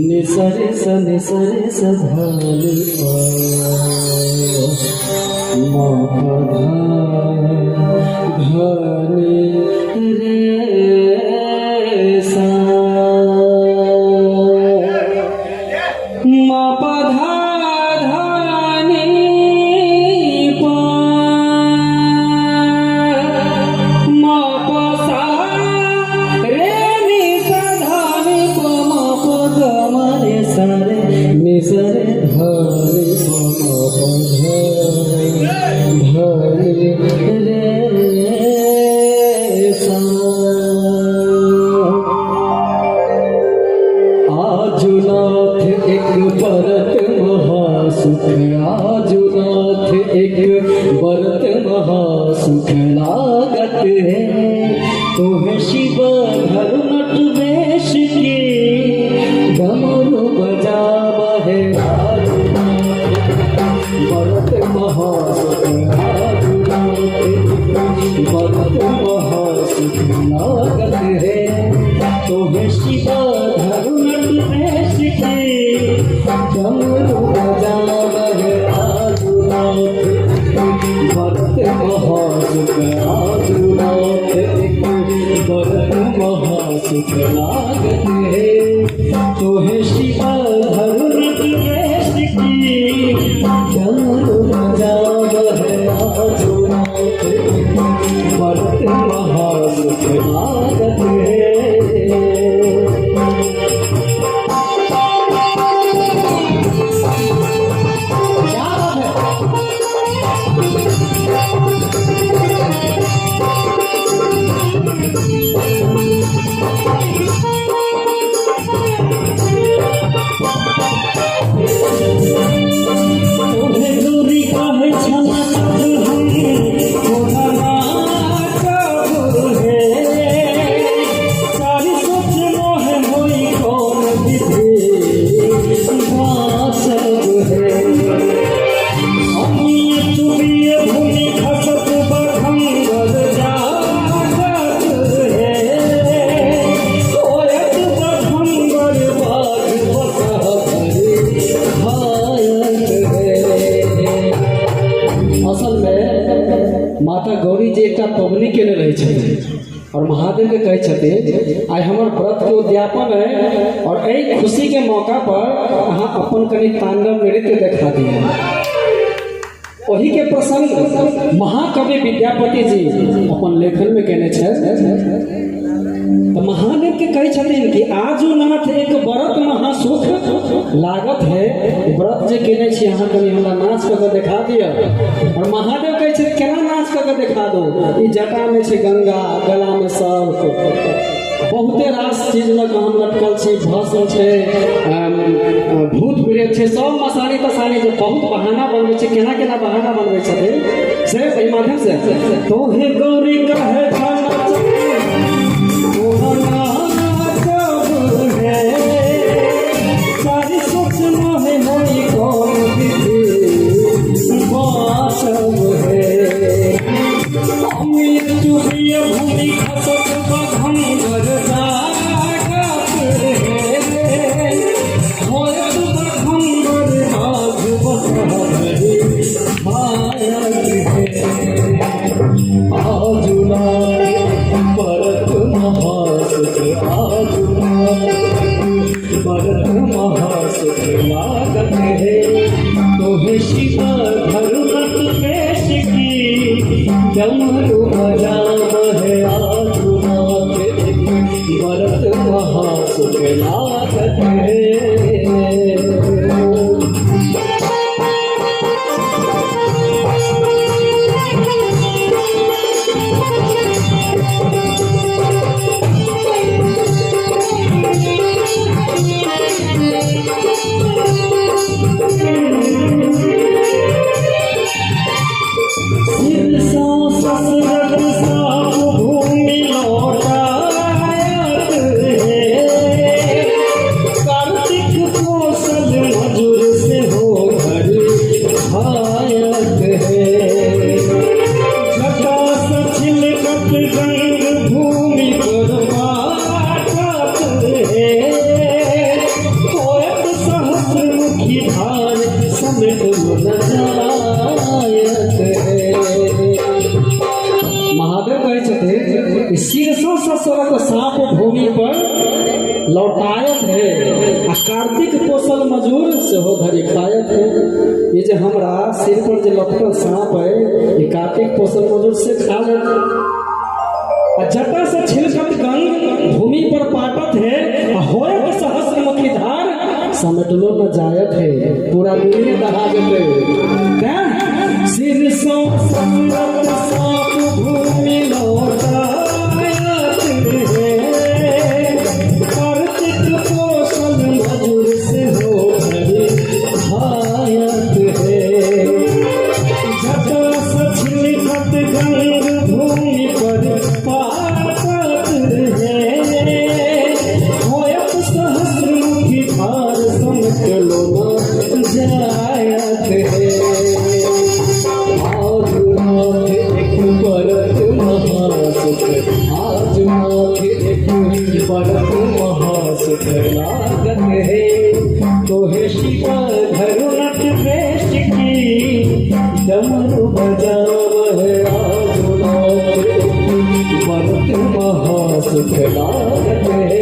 निसरे सधाले धने रे सा निसरे धरे रे सा आजुनाथ एक बरत महासुख आजुनाथ एक बरत महासुख लागत है तुम्हें शिव धर नट वेश के डमरू बजाव है भरत महासुख भरत महासुख लागत है तुम्हें शिवा धरु नट वेश के डमरू बजाव है भरत महासुख भरत महासुख लागत है तोहे शिवा धरु नट वेश की डमरू बजाव है भरत महासुख लागत है। माता गौरी जी एक पबनी केने रहे और महादेव के कहे आई हमार व्रत के उद्यापन है और एक खुशी के मौका पर अहाँ अपन कनी तांडव नृत्य देखा दिए। वही के प्रसंग महाकवि विद्यापति जी अपन लेखन में कहने तो महादेव के कहे कि आजुनाथ एक व्रत महासुख लागत है व्रत जे केने छी अहाँ कनी हमरा नाच कर देखा दिया। और महादेव कहे केना नाच कर देखा दो ई जटा में छे गंगा गला में सर्प बहुते रास चीज में हम लटकल छी भस्म छे भूत प्रेत छे सब मसानी तसानी जे बहुत बहाना बनबे छे केना केना बहाना बनबे छे से एहि माध्यम से तो हे गौरी कहे भरत महासुख लागत है तोहे शिवा धरु नट वेश की डमरू बजाव है आजुनाथ शीर्षों से सरक साप भूमि पर लौटायत है आ कार्तिक पोसल मजूर से हो धरी खायत है। ये जो हमरा सिर पर जो लटकल सांप है ये कार्तिक पोसल मजूर से खा लेते। जटा से छिलकत गंग भूमि पर पाटत है होयत सहस्रमुखी धार समेटलो न जायत है पूरा दुनिया दहा देते। शीर्षों संगत साप भूमि लौटायत है कार्तिक पोसल मजूर से हो धरी खायत है। जटा से छिलकत गंग भूमि पर पाटत है होयत सहस्रमुखी धार समेटलो न जायत है। आज माथे एक बरत महासुख लागत है तोहे शिवा धरुनट वेश की डमरू बजाव है। आज माथे एक बरत महासुख लागत है।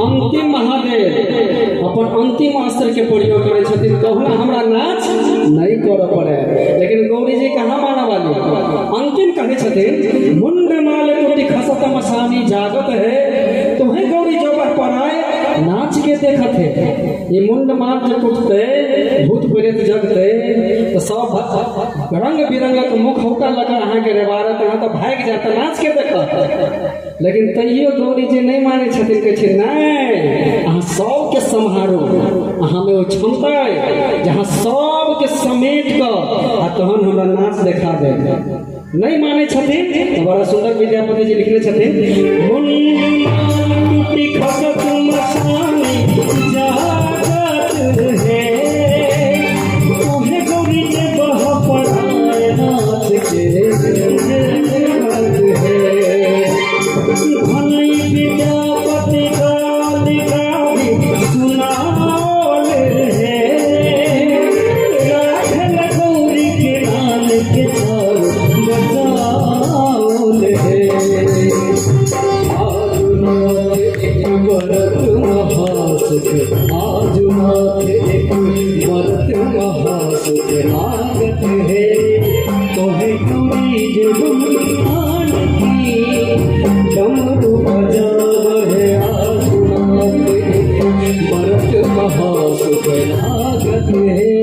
अंतिम महादेव अपन अंतिम अस्त्र के प्रयोग करे छथिन कहूँ हमरा नाच नहीं कर पड़े लेकिन गौरी जी कहाँ माना वाली अंतिम कहे छथिन मुंड माल टूटी खसत मसानी जागत है तुम्हें गौरी जोगर पर आए नाच के देखत है। ये मुंड माल जो टूटते भूत प्रेत जगते तो सब रंग बिरंग के मुखौटा लगा अहाँ के रेवारत यहाँ तो भाग जाता नाच के देखत लेकिन तैयो गौरी जी नहीं माने छथिन के छे नहीं अहाँ सब के संहारो अहाँ में वो क्षमता है जहाँ सब के समेट कर तहन हमरा नाच देखा दे नहीं माने छथिन तो बड़ा सुंदर विद्यापति जी लिखले छथिन मुंडी खसत मसानी जागत है तुम्हें गौरी के बह पड़ाए नाच के भनई विद्यापति गाल गावी सुनाओल है राखल गौरी के नाल के चाल बजाओल है। आज माथे एक बरत महासुख आज माथे एक बरत महासुख लागत है तोहे गौरी जब डमरू बजाव है। आज बरत महासुख लागत है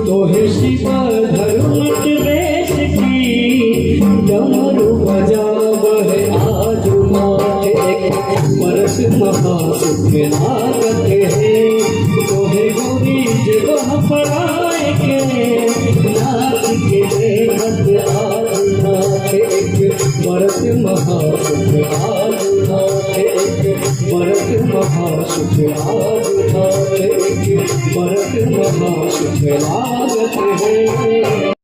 तोहे शिवा धरुनट वेश की डमरू बजाव है। आज बरत महासुख लागत है तोहे गौरी जगह पर आए के नाच के देखत। आज बरत महासुख आज बरत महासुख आज बरत महासुख लागत है।